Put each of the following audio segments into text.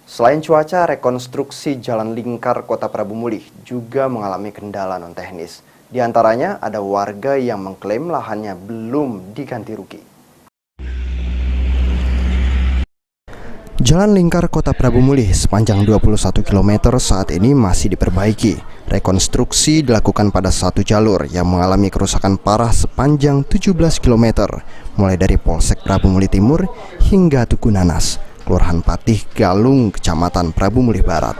Selain cuaca, rekonstruksi Jalan Lingkar Kota Prabu Mulih juga mengalami kendala non-teknis. Di antaranya ada warga yang mengklaim lahannya belum diganti rugi. Jalan Lingkar Kota Prabu Mulih sepanjang 21 km saat ini masih diperbaiki. Rekonstruksi dilakukan pada satu jalur yang mengalami kerusakan parah sepanjang 17 km, mulai dari Polsek Prabu Mulih Timur hingga Tugu Nanas, Kelurahan Patih Galung, Kecamatan Prabu Mulih Barat.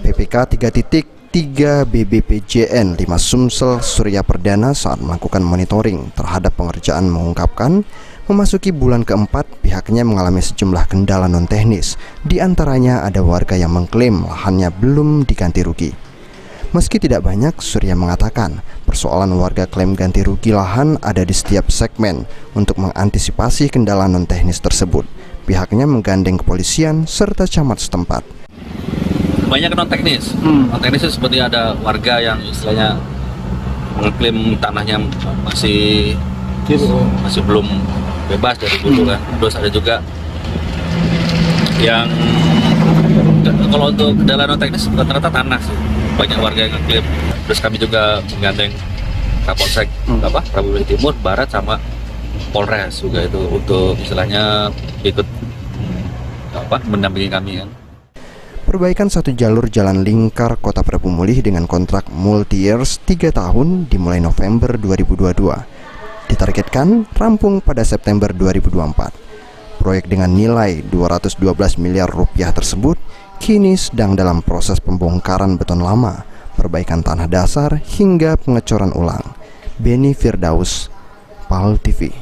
PPK 3.3 BBPJN 5 Sumsel Surya Perdana saat melakukan monitoring terhadap pengerjaan mengungkapkan memasuki bulan keempat pihaknya mengalami sejumlah kendala non-teknis. Di antaranya ada warga yang mengklaim lahannya belum diganti rugi. Meski tidak banyak, Surya mengatakan persoalan warga klaim ganti rugi lahan ada di setiap segmen. Untuk mengantisipasi kendala non-teknis tersebut, pihaknya menggandeng kepolisian serta camat setempat. Banyak non-teknis. Non-teknis seperti ada warga yang istilahnya mengklaim tanahnya masih belum bebas dari dulu kan. Terus ada juga yang kalau untuk kendala non-teknis rata-rata tanah sih. Banyak warga yang ngeklaim. Terus kami juga menggandeng Kapolsek Prabu Mulih Timur, Barat sama Polres juga itu untuk istilahnya ikut mendampingi kami kan. Perbaikan satu jalur Jalan Lingkar Kota Prabu Mulih dengan kontrak multi-years 3 tahun dimulai November 2022. Ditargetkan rampung pada September 2024. Proyek dengan nilai 212 miliar rupiah tersebut kini sedang dalam proses pembongkaran beton lama, perbaikan tanah dasar hingga pengecoran ulang. Beni Firdaus, PAL TV.